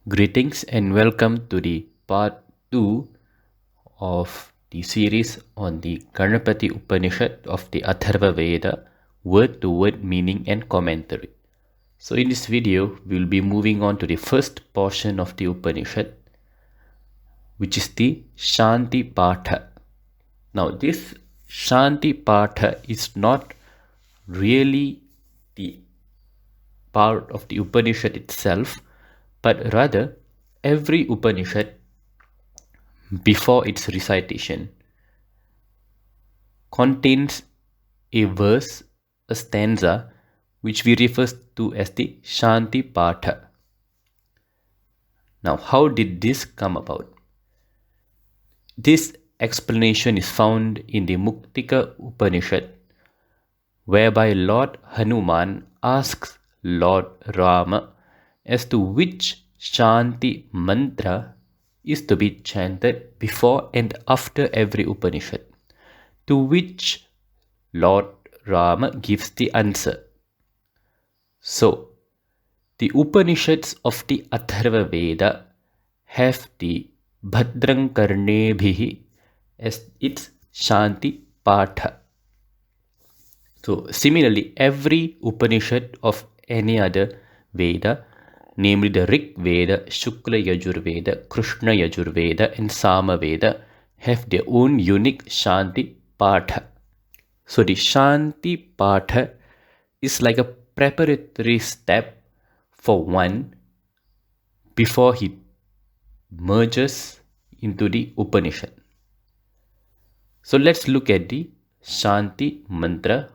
Greetings and welcome to the part 2 of the series on the Ganapati Upanishad of the Atharva Veda, word to word meaning and commentary. So in this video, we'll be moving on to the first portion of the Upanishad, which is the Shanti Patha. Now this Shanti Patha is not really the part of the Upanishad itself, but rather every Upanishad before its recitation contains a verse, a stanza, which we refer to as the Shanti Patha. Now, how did this come about? This explanation is found in the Muktika Upanishad, whereby Lord Hanuman asks Lord Rama as to which Shanti mantra is to be chanted before and after every Upanishad, to which Lord Rama gives the answer. So, the Upanishads of the Atharva Veda have the Bhadram Karnebhih as its Shanti Patha. So, similarly, every Upanishad of any other Veda, namely the Rig Veda, Shukla Yajurveda, Krishna Yajurveda and Sama Veda, have their own unique Shanti Patha. So the Shanti Patha is like a preparatory step for one before he merges into the Upanishad. So let's look at the Shanti mantra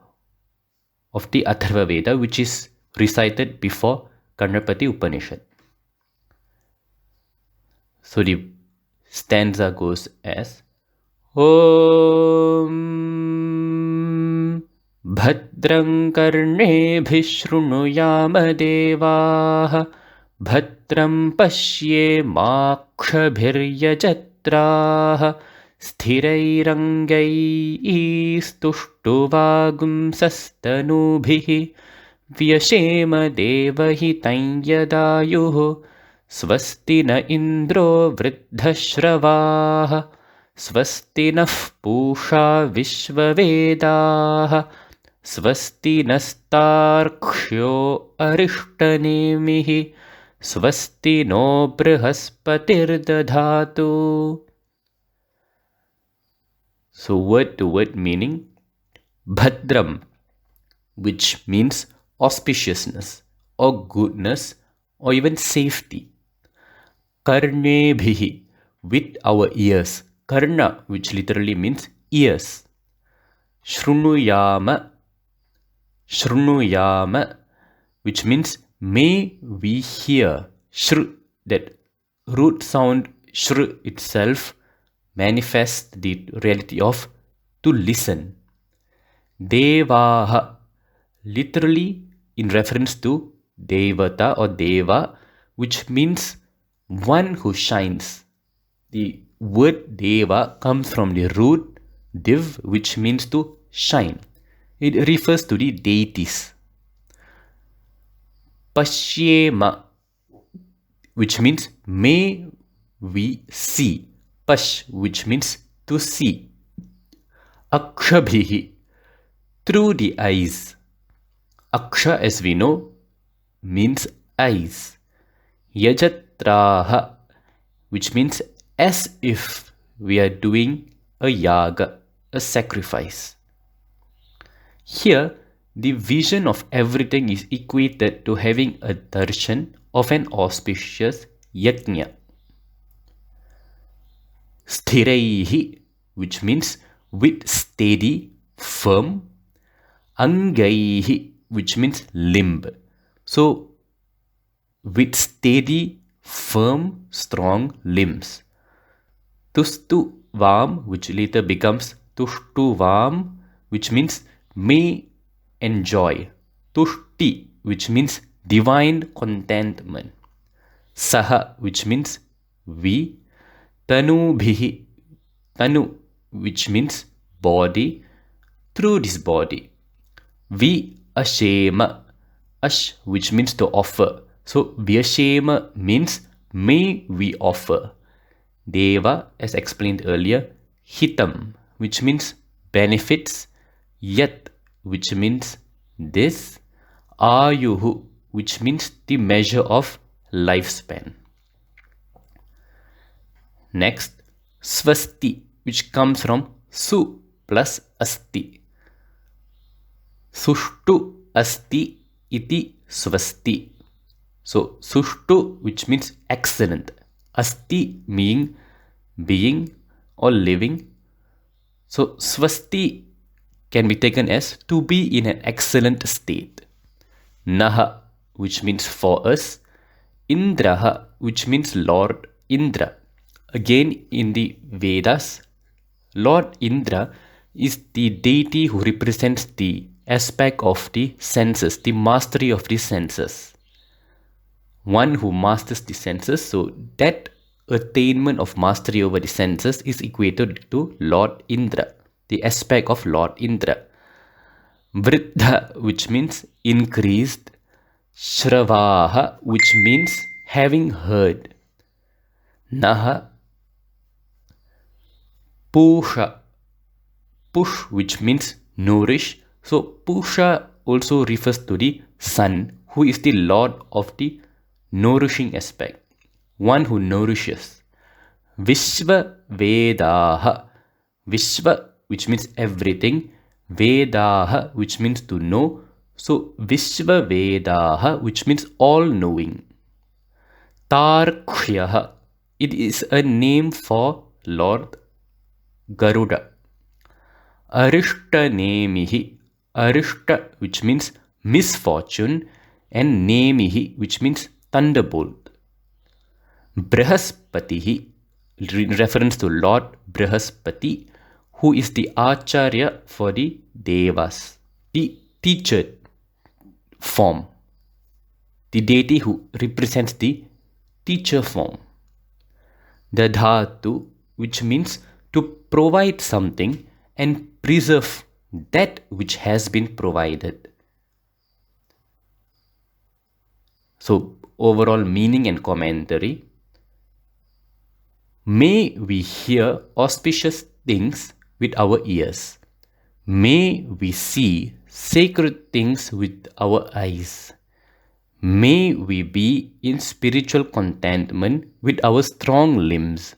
of the Atharva Veda, which is recited before Karnebhih Upanishad. So the stanza goes as Om Bhadram Karnebhih Shrunuyama Devaah Bhadram Pashyemakshabhiryajatraah Sthirairangaistुष्टुवागुंसस्तनूभिः व्यशेम देवहितं यदायुः स्वस्ति न इन्द्रो वृद्धश्रवाः स्वस्ति नः पूषा विश्ववेदाः स्वस्ति नस्तार्क्ष्यो अरिष्टनेमिः स्वस्ति no बृहस्पतिर्दधातु. So word to word meaning, Bhadram, which means auspiciousness or goodness or even safety. Karnebhih, with our ears. Karna, which literally means ears. Shrunuyama, which means may we hear. Shru, that root sound shru itself manifests the reality of to listen. Devaha, literally in reference to Devata or Deva, which means one who shines. The word Deva comes from the root Div, which means to shine. It refers to the deities. Pashyema, which means may we see. Pash, which means to see. Akshabhihi, through the eyes. Aksha, as we know, means eyes. Yajatraha, which means as if we are doing a yaga, a sacrifice. Here, the vision of everything is equated to having a darshan of an auspicious yajna. Sthiraihi, which means with steady, firm. Angaihi, which means limb. So, with steady, firm, strong limbs. Tustu vam, which later becomes tushtu vam, which means may enjoy. Tushti, which means divine contentment. Saha, which means we. Tanubhihi, tanu, which means body, through this body. Vi ashema, ash, which means to offer. So vyashema means may we offer. Deva, as explained earlier, hitam, which means benefits, yat, which means this, ayuhu, which means the measure of lifespan. Next, swasti, which comes from su plus asti. Sushtu asti iti swasti. So, sushtu, which means excellent. Asti meaning being or living. So, swasti can be taken as to be in an excellent state. Naha, which means for us. Indraha, which means Lord Indra. Again, in the Vedas, Lord Indra is the deity who represents the aspect of the senses, the mastery of the senses. One who masters the senses, so that attainment of mastery over the senses is equated to Lord Indra, the aspect of Lord Indra. Vriddha, which means increased. Shravaha, which means having heard. Naha. Pusha. Push, which means nourish. So Pusha also refers to the sun, who is the Lord of the nourishing aspect, one who nourishes. Vishva Vedaha. Vishva, which means everything. Vedaha, which means to know. So Vishva Vedaha, which means all knowing. Tarkshaha. It is a name for Lord Garuda. Arishta Nemihi. Arishta, which means misfortune, and Nemihi, which means thunderbolt. Brihaspatihi, reference to Lord Brihaspati, who is the Acharya for the Devas, the teacher form, the deity who represents the teacher form. Dadhatu, which means to provide something and preserve that which has been provided. So, overall meaning and commentary. May we hear auspicious things with our ears. May we see sacred things with our eyes. May we be in spiritual contentment with our strong limbs.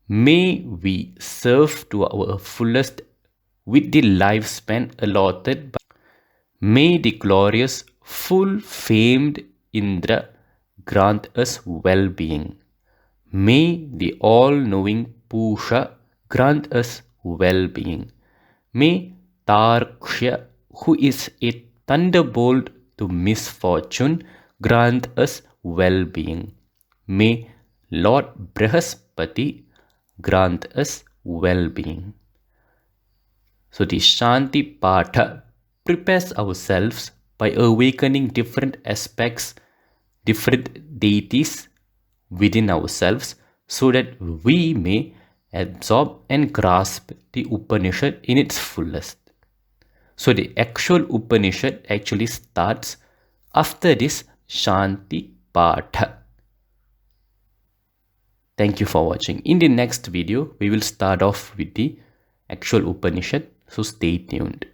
May we serve to our fullest with the lifespan allotted by. May the glorious, full-famed Indra grant us well-being. May the all-knowing Pusha grant us well-being. May Tarksha, who is a thunderbolt to misfortune, grant us well-being. May Lord Brihaspati grant us well-being. So the Shanti Patha prepares ourselves by awakening different aspects, different deities within ourselves, so that we may absorb and grasp the Upanishad in its fullest. So the actual Upanishad actually starts after this Shanti Patha. Thank you for watching. In the next video, we will start off with the actual Upanishad, so stay tuned.